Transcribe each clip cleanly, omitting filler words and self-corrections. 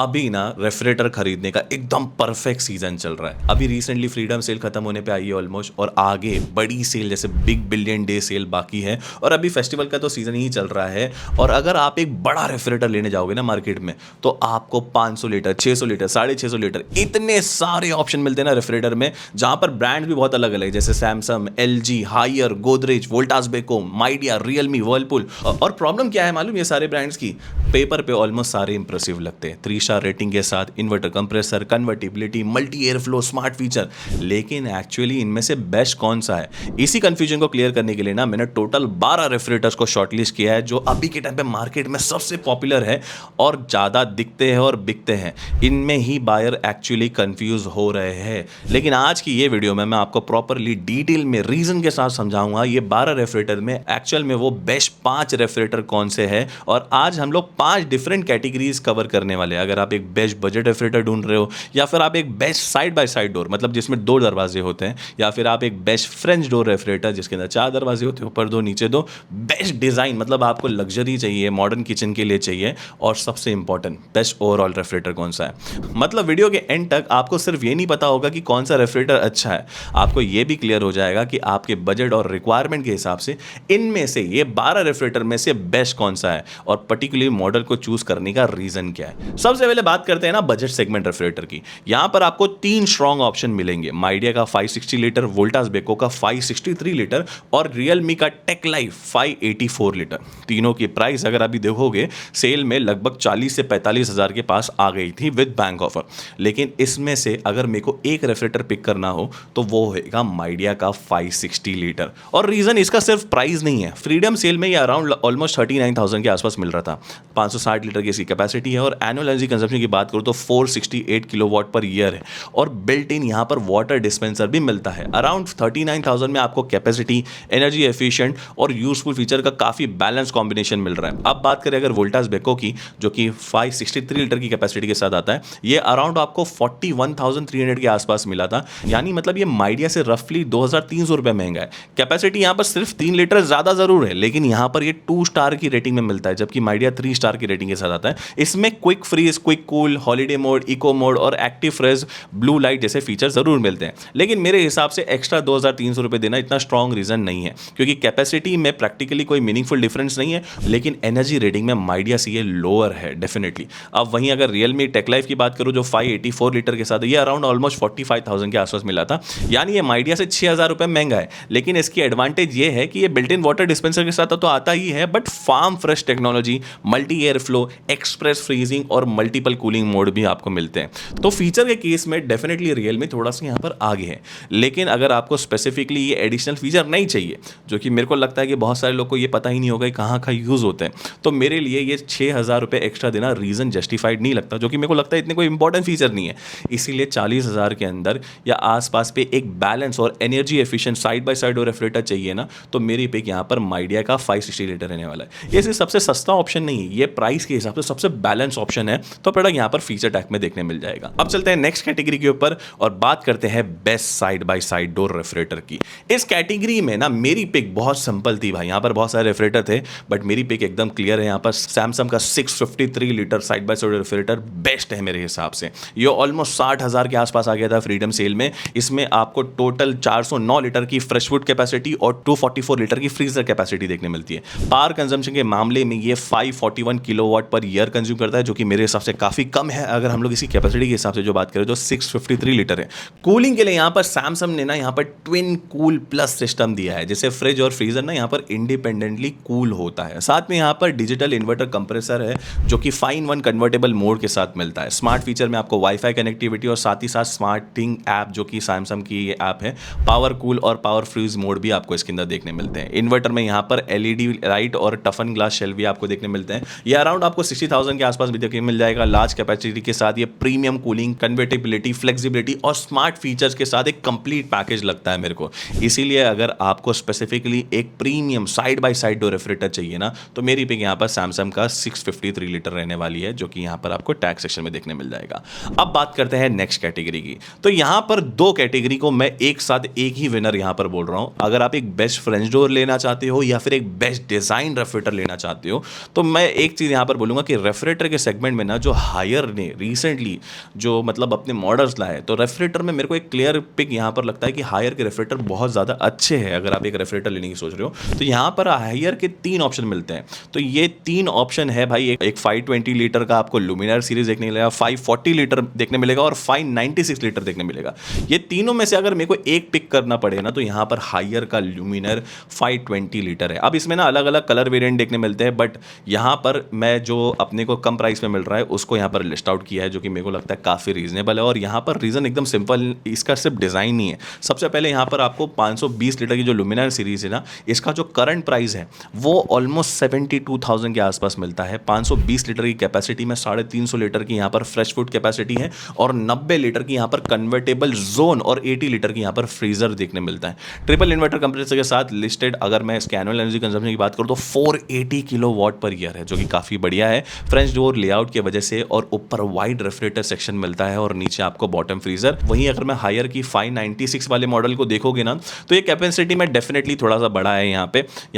अभी ना रेफ्रिजरेटर खरीदने का एकदम परफेक्ट सीजन चल रहा है। अभी रिसेंटली फ्रीडम सेल खत्म होने पे आई है ऑलमोस्ट, और आगे बड़ी सेल जैसे बिग बिलियन डे सेल बाकी है, और अभी फेस्टिवल का तो सीजन ही चल रहा है। और अगर आप एक बड़ा रेफ्रिजरेटर लेने जाओगे ना मार्केट में, तो आपको 500 लीटर, 600 लीटर, 650 लीटर, इतने सारे ऑप्शन मिलते हैं ना रेफ्रिजरेटर में, जहां पर ब्रांड भी बहुत अलग अलग है, जैसे Samsung, LG, Haier, Godrej, Voltas Beko, Midea, Realme, Whirlpool. और प्रॉब्लम क्या है मालूम, ये सारे ब्रांड्स की पेपर पे ऑलमोस्ट सारे इंप्रेसिव लगते हैं, 3 स्टार रेटिंग के साथ, inverter, compressor, convertibility, multi air flow, smart feature. लेकिन एक्चुअली इनमें से बेस्ट कौन सा है, इसी कंफ्यूजन को क्लियर करने के लिए ना मैंने टोटल 12 रेफ्रिजरेटर्स को शॉर्टलिस्ट किया है, जो अभी के टाइम पे मार्केट में सबसे पॉपुलर है और ज़्यादा दिखते हैं और बिकते हैं। इनमें ही बायर एक्चुअली कंफ्यूज हो रहे हैं। लेकिन आज की ये वीडियो में मैं आपको प्रॉपरली डिटेल में रीजन के साथ समझाऊंगा ये 12 रेफ्रिजरेटर में एक्चुअल में वो बेस्ट 5 रेफ्रिजरेटर कौन से हैं, और आज हम लोग 5 डिफरेंट कैटेगरीज कवर करने वाले हैं। अगर आप एक बेस्ट बजट रेफ्रिजरेटर ढूंढ रहे हो, या फिर आप एक best side by side door, मतलब जिसमें 2 दरवाजे होते हैं, या फिर आप एक बेस्ट फ्रेंच डोर रेफ्रिजरेटर जिसके अंदर 4 दरवाजे होते हैं, ऊपर 2 नीचे 2, बेस्ट डिजाइन, मतलब आपको लग्जरी चाहिए, मॉडर्न किचन के लिए चाहिए, और सबसे इंपॉर्टेंट बेस्ट ओवरऑल रेफ्रिजरेटर कौन सा है। मतलब वीडियो के एंड तक आपको सिर्फ ये नहीं पता होगा कि कौन सा रेफ्रिजरेटर अच्छा है, आपको ये भी क्लियर हो जाएगा कि आपके बजट और रिक्वायरमेंट के हिसाब से इनमें से ये 12 रेफ्रिजरेटर में से बेस्ट कौन सा है, और पर्टिकुलरली मॉडल को चूज करने का रीजन क्या है। सबसे पहले बात करते हैं ना बजट सेगमेंट रेफ्रिजरेटर की। यहां पर आपको 3 स्ट्रॉन्ग ऑप्शन मिलेंगे, माइडिया का 560 लीटर, वोल्टास बेको का 563 लीटर, और रियलमी का टेक लाइफ 584 लीटर। तीनों की प्राइस अगर अभी देखोगे सेल में लगभग 40 से 45 हजार के पास आ गई थी विद बैंक ऑफर। लेकिन इसमें से अगर मेरे को एक रेफ्रिजरेटर पिक करना हो तो वो होगा माइडिया का 560 लीटर। और रीजन इसका सिर्फ प्राइस नहीं है, फ्रीडम सेल में ये अराउंड ऑलमोस्ट 39,000 के आसपास मिल रहा था। 560 लीटर की इसकी कैपेसिटी है, और एनुअल एनर्जी कंजप्शन की बात करूं तो 468 किलोवाट पर ईयर है, और बिल्ट इन यहां पर वाटर डिस्पेंसर भी मिलता है। अराउंड 39,000 में आपको कैपेसिटी, एनर्जी एफिशिएंट और यूजफुल फीचर का काफी बैलेंस कॉम्बिनेशन मिल रहा है। अब बात करें अगर वोल्टास बेको की, जो कि 563 लीटर की कैपेसिटी के साथ आता है, ये अराउंड आपको 41,300 के आसपास मिला था। यानी मतलब ये माइडिया से रफली 2,300 रुपए महंगा है। कैपेसिटी यहां पर सिर्फ 3 लीटर ज्यादा जरूर है, लेकिन यहां पर ये 2 स्टार की रेटिंग में मिलता है, जबकि माइडिया 3 स्टार की रेटिंग के साथ आता है। इसमें quick freeze, quick cool, holiday mode, eco mode और एक्टिव फ्रेज, ब्लू लाइट जैसे फीचर जरूर मिलते हैं। लेकिन मेरे हिसाब से एक्स्ट्रा 2,300 रुपए देना इतना स्ट्रॉन्ग रीजन नहीं है, क्योंकि कैपेसिटी में प्रैक्टिकली कोई मीनिंगफुल डिफरेंस नहीं है, लेकिन एनर्जी रेटिंग में माइडिया से ये लोअर है डेफिनेटली। अब वहीं अगर रियलमी टेक लाइफ की बात करूं जो 584 लीटर के साथ, ये अराउंड ऑलमोस्ट 45,000 के आसपास मिला था। यानी ये माइडिया से 6,000 रुपए महंगा है, लेकिन इसकी एडवांटेज ये है कि ये बिल्ट इन वाटर डिस्पेंसर के साथ तो आता ही है, but farm fresh technology, multi air flow, express freezing और मल्टीपल कूलिंग मोड भी आपको मिलते हैं। तो फीचर के केस में डेफिनेटली रियलमी थोड़ा सा यहाँ पर आगे है। लेकिन अगर आपको स्पेसिफिकली ये एडिशनल फीचर नहीं चाहिए, जो कि मेरे को लगता है कि बहुत सारे लोग को ये पता ही नहीं होगा कहाँ का यूज होते हैं, तो मेरे लिए ये 6,000 रुपए एक्स्ट्रा देना रीजन जस्टिफाइड नहीं लगता, जो कि मेरे को लगता है इतने कोई इंपॉर्टेंट फीचर नहीं है। इसीलिए 40,000 के अंदर या आसपास पे एक बैलेंस और energy efficient side by side और रेफ्रिजरेटर चाहिए ना, तो मेरी पिक यहाँ पर माइडिया का 560 लीटर रहने वाला है। ये सिर्फ सबसे सस्ता ऑप्शन नहीं है, ये प्राइस के हिसाब से सबसे बैलेंस ऑप्शन है, तो प्रोडक्ट यहाँ पर फीचर टैग में देखने मिल जाएगा। अब चलते हैं नेक्स्ट कैटेगरी के ऊपर और बात करते हैं best side by side door refrigerator की। इस कैटेगरी में ना मेरी पिक बहुत सिंपल थी भाई, यहाँ पर बहुत सारे रेफ्रिजरेटर थे, बट मेरी पिक एकदम क्लियर है। यहाँ पर सैमसंग का 653 litre side by side refrigerator best है मेरे हिसाब से। ये ऑलमोस्ट 60,000 के आसपास आ गया था फ्रीडम सेल में। इसमें आपको टोटल 409 लीटर की फ्रेश वुड कैपेसिटी और 244 लीटर की फ्रीजर कैपेसिटी देखने मिलती है। पावर कंजम्पशन के मामले में ये 541 किलोवाट पर ईयर कंज्यूम करता है, जो कि मेरे हिसाब से काफी कम है अगर हम लोग इसकी कैपेसिटी के हिसाब से जो बात करें, जो 653 लीटर है। कूलिंग के लिए यहाँ पर सैमसंग ने ना यहाँ पर ट्विन कूल प्लस सिस्टम दिया है, जैसे फ्रिज और फ्रीजर ना यहाँ पर इंडिपेंडेंटली कूल होता है। साथ में यहाँ पर डिजिटल इन्वर्टर कंप्रेसर है, जो कि 5-in-1 कन्वर्टेबल मोड के साथ मिलता है। स्मार्ट फीचर में आपको वाईफाई कनेक्टिविटी और साथ ही साथ स्मार्टिंग ऐप, जो कि सैमसंग की ये ऐप है, पावर कूल और पावर फ्रीज मोड भी आपको इसके अंदर देखने मिलते हैं। इन्वर्टर में यहाँ पर एलईडी लाइट और टफन ग्लास शेल भी आपको देखने मिलते हैं। ये अराउंड आपको 60,000 के आसपास भी देखने मिल जाएगा। लार्ज कैपेसिटी के साथ ये प्रीमियम कूलिंग, कन्वर्टेबिलिटी, फ्लेक्सिबिलिटी और स्मार्ट फीचर्स के साथ एक कंप्लीट पैकेज लगता है मेरे को। इसीलिए अगर आपको स्पेसिफिकली एक premium side by side door refrigerator चाहिए ना, तो मेरी पिक यहाँ पर सैमसंग का 653 लीटर रहने वाली है, जो कि यहाँ पर आपको टैग सेक्शन में देखने मिल जाएगा। अब बात करते हैं नेक्स्ट कैटेगरी की। तो यहाँ पर 2 कैटेगरी को मैं एक साथ एक ही विनर यहाँ पर बोल रहा हूँ। अगर आप एक बेस्ट फ्रेंच डोर लेना चाहते हो या फिर एक बेस्ट डिजाइन रेफ्रिजरेटर लेना चाहते हो, तो मैं एक चीज यहाँ पर बोलूंगा कि रेफ्रिजरेटर के सेगमेंट में ना जो जो हायर ने रिसेंटली जो मतलब अपने मॉडल्स लाए, तो रेफ्रिजरेटर में मेरे को एक क्लियर पिक यहाँ पर लगता है कि हायर के रेफ्रिजरेटर बहुत ज़्यादा अच्छे हैं। अगर आप एक रेफ्रिजरेटर लेने की सोच रहे हो तो यहाँ पर हायर के 3 ऑप्शन मिलते हैं। तो ये 3 ऑप्शन है भाई, एक 520 लीटर का आपको लुमिनार सीरीज देखने मिलेगा, 540 लीटर देखने मिलेगा और 596 लीटर देखने मिलेगा। ये तीनों में से अगर मेरे को एक पिक करना पड़े ना, तो यहाँ पर हायर का लुमिनार 520 लीटर है। अब इसमें ना अलग अलग कलर वेरिएंट देखने मिलते हैं, बट यहाँ पर मैं जो अपने को कम प्राइस में मिल रहा है उसको यहाँ पर लिस्ट आउट किया है, जो कि मेरे को लगता है काफ़ी रीजनेबल है। और यहाँ पर रीज़न एकदम सिंपल, इसका सिर्फ डिज़ाइन नहीं है। सबसे पहले यहाँ पर आपको 520 लीटर की जो लुमिनार सीरीज़ है ना, इसका जो करंट प्राइस है वो ऑलमोस्ट 72,000 के आसपास मिलता है। 520 लीटर की कैपेसिटी में 350 लीटर की यहाँ पर फ्रेश फूड कैपेसिटी है और 90 लीटर की यहाँ पर कन्वर्टेबल जोन और 80 लीटर की यहाँ पर फ्रीजर देखने मिलता है। ट्रिपल इन्वर्टर कंप्रेसर के साथ लिस्टेड अगर मैं इसके एनुअल एनर्जी कंजम्पशन की बात करूँ तो 480 किलोवाट पर ईयर है, जो कि काफ़ी बढ़िया है फ्रेंच डोर लेआउट की वजह से। और ऊपर वाइड रेफ्रिजरेटर सेक्शन मिलता है और नीचे आपको बॉटम फ्रीजर। वहीं अगर मैं हायर की 596 वाले मॉडल को देखोगे ना, तो ये कैपेसिटी में डेफिनेटली थोड़ा सा बड़ा है। यहाँ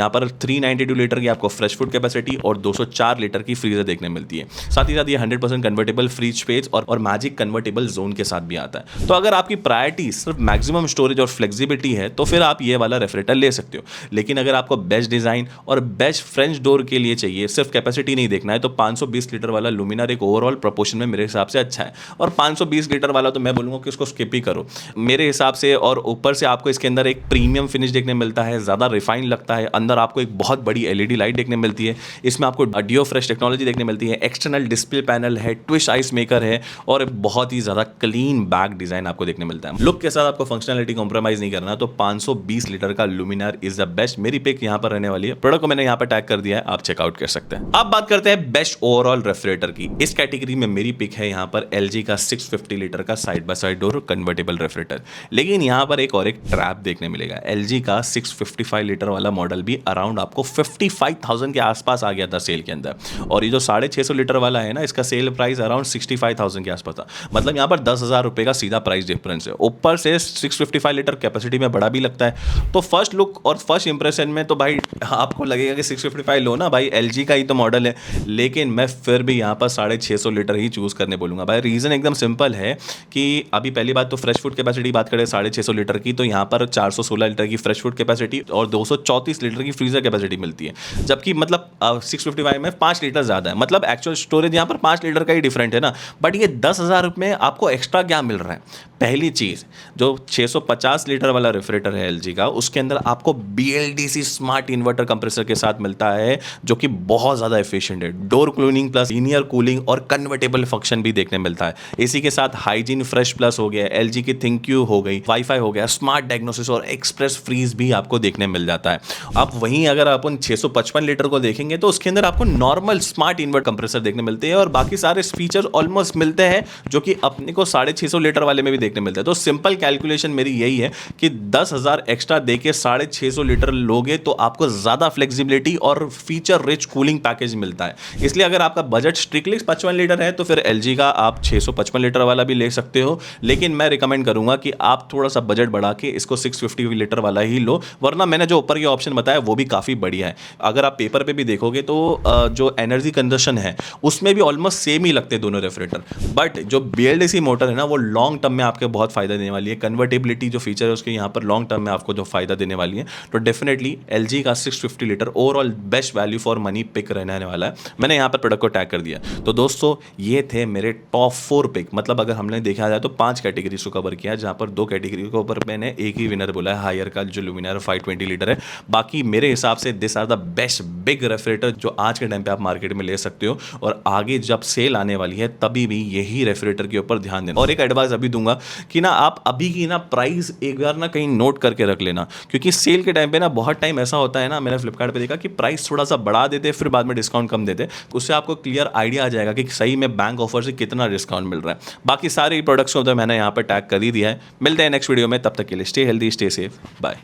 पर 392 लीटर की आपको फ्रेश फूड कैपेसिटी और 204 लीटर की फ्रीजर देखने मिलती है। साथ ही साथ ये 100% कन्वर्टेबल फ्रीज स्पेस और मैजिक कन्वर्टेबल जोन के साथ भी आता है। तो अगर आपकी प्रायोरिटी सिर्फ मैक्सिमम स्टोरेज और फ्लेक्सिबिलिटी है तो फिर आप ये वाला रेफ्रिजरेटर ले सकते हो। लेकिन अगर आपको बेस्ट डिजाइन और बेस्ट फ्रेंच डोर के लिए चाहिए, सिर्फ कैपेसिटी नहीं देखना है, तो 520 लीटर वाला लुमिनार एक ओवरऑल प्रोपोर्शन में मेरे हिसाब से अच्छा है। और 520 लीटर वाला तो मैं बोलूँगा कि उसको स्किप ही करो मेरे हिसाब से। और ऊपर से आपको इसके अंदर एक प्रीमियम फिनिश देखने मिलता है, ज़्यादा रिफाइन लगता है। अंदर आपको एक बहुत बड़ी एलईडी लाइट देखने मिलती है। इसमें आपको डियो फ्रेश टेक्नोलॉजी देखने मिलती है, एक्सटर्नल डिस्प्ले पैनल है, ट्विस्ट आइस मेकर है और बहुत ही ज़्यादा क्लीन बैक डिज़ाइन आपको देखने मिलता है। लुक के साथ आपको फंक्शनलिटी कॉम्प्रोमाइज़ नहीं करना, तो 520 लीटर का लुमिनार इज द बेस्ट। मेरी पिक यहाँ पर रहने वाली है। प्रोडक्ट को मैंने यहाँ पर टैग कर दिया है, आप चेकआउट कर सकते हैं। अब बात करते हैं बेस्ट ओवरऑल रेफ्रिजरेटर की। इस कैटेगरी में मेरी पिक है यहाँ पर LG का 650 लीटर का side by side door convertible refrigerator. लेकिन यहाँ पर एक और एक ट्रैप देखने मिलेगा। LG का 655 लीटर वाला मॉडल भी अराउंड आपको 55,000 के आसपास आ गया था सेल के अंदर, और ये जो 650 लीटर वाला है ना, इसका सेल प्राइस अराउंड 65,000 के आसपास था। मतलब यहाँ पर 10,000 रुपये का सीधा प्राइस डिफरेंस है। ऊपर से 655 लीटर कैपेसिटी में बड़ा भी लगता है। तो फर्स्ट लुक और फर्स्ट इंप्रेशन में तो भाई आपको लगेगा कि 655 लो ना भाई, LG का ही तो मॉडल है। लेकिन मैं फिर भी यहाँ पर 650 लीटर ही चूज़ करने बोलूँगा भाई। रीज़न एकदम सिंपल है कि अभी पहली बात तो फ्रेश फूड कैपेसिटी बात करें 650 लीटर की, तो यहाँ पर 416 लीटर की फ्रेश फूड कैपेसिटी और 234 लीटर की फ्रीजर कैपेसिटी मिलती है। जबकि मतलब 655 में 5 लीटर ज़्यादा है, मतलब एक्चुअल स्टोरेज यहाँ पर 5 लीटर का ही डिफरेंट है ना। बट ये 10,000 में आपको एक्स्ट्रा क्या मिल रहा है? पहली चीज़, जो 650 लीटर वाला रेफ्रिजरेटर है LG का, उसके अंदर आपको BLDC स्मार्ट इन्वर्टर कंप्रेसर के साथ मिलता है, जो कि बहुत ज़्यादा एफिशिएंट है। Door cleaning plus linear cooling और कन्वर्टेबल फंक्शन भी देखने मिलता है। इसी के साथ हाइजीन फ्रेश प्लस हो गया, LG की थिंक्यू हो गई, वाईफाई हो गया, स्मार्ट डायग्नोसिस और एक्सप्रेस फ्रीज भी आपको देखने मिल जाता है। अब वहीं अगर अपन 655 लीटर को देखेंगे तो उसके अंदर आपको नॉर्मल स्मार्ट इन्वर्टर कंप्रेसर देखने मिलते हैं और बाकी सारे फीचर्स ऑलमोस्ट मिलते हैं, जो कि अपने को 650 लीटर वाले में भी देखने मिलता है। तो सिंपल कैलकुलेशन मेरी यही है कि 10,000 एक्स्ट्रा देके 650 लीटर लोगे तो आपको ज़्यादा फ्लेक्सिबिलिटी और फीचर रिच कूलिंग पैकेज मिलता है। इसलिए अगर आपका बजट स्ट्रिक्टली 55 लीटर है तो फिर LG का आप 655 लीटर वाला भी ले सकते हो। लेकिन मैं रिकमेंड करूंगा कि आप थोड़ा सा बजट बढ़ा के इसको 650 लीटर वाला ही लो, वरना मैंने जो ऊपर के ऑप्शन बताया वो भी काफ़ी बढ़िया है। अगर आप पेपर पे भी देखोगे तो जो एनर्जी कंजप्शन है उसमें भी ऑलमोस्ट सेम ही लगते हैं दोनों रेफ्रिजरेटर। बट जो BLDC मोटर है ना, वो लॉन्ग टर्म में आपके बहुत फायदा देने वाली है। कन्वर्टेबिलिटी जो फीचर है उसके यहाँ पर लॉन्ग टर्म में आपको जो फायदा देने वाली है, तो डेफिनेटली LG का 650 litre overall best value for money pick रहने वाला है। मैंने यहाँ पर प्रोडक्ट को टैग कर दिया। तो दोस्तों ये थे मेरे टॉप 4 पिक। मतलब अगर हमने देखा जाए तो 5 कैटेगरीज को कवर किया, जहाँ पर 2 कैटेगरी के ऊपर मैंने एक ही विनर बोला है, हायर का जो लुमिनार 520 लीटर है। बाकी मेरे हिसाब से this are the best big refrigerator जो आज के टाइम पे आप मार्केट में ले सकते हो, और आगे जब सेल आने वाली है तभी भी यही रेफ्रिजरेटर के ऊपर ध्यान देना। और एक एडवाइस अभी दूंगा कि ना आप अभी की ना प्राइस एक बार ना कहीं नोट करके रख लेना, क्योंकि सेल के टाइम पे ना बहुत टाइम ऐसा होता है ना, मैंने फ्लिपकार्ट पे देखा कि प्राइस थोड़ा सा बढ़ा देते फिर बाद में डिस्काउंट कम देते। उससे आपको क्लियर आइडिया आ जाएगा कि सही में बैंक ऑफर से कितना डिस्काउंट मिल रहा है। बाकी सारे प्रोडक्ट्स को तो मैंने यहाँ पर टैग कर ही दिया है। मिलते हैं नेक्स्ट वीडियो में, तब तक के लिए stay healthy, stay safe, bye.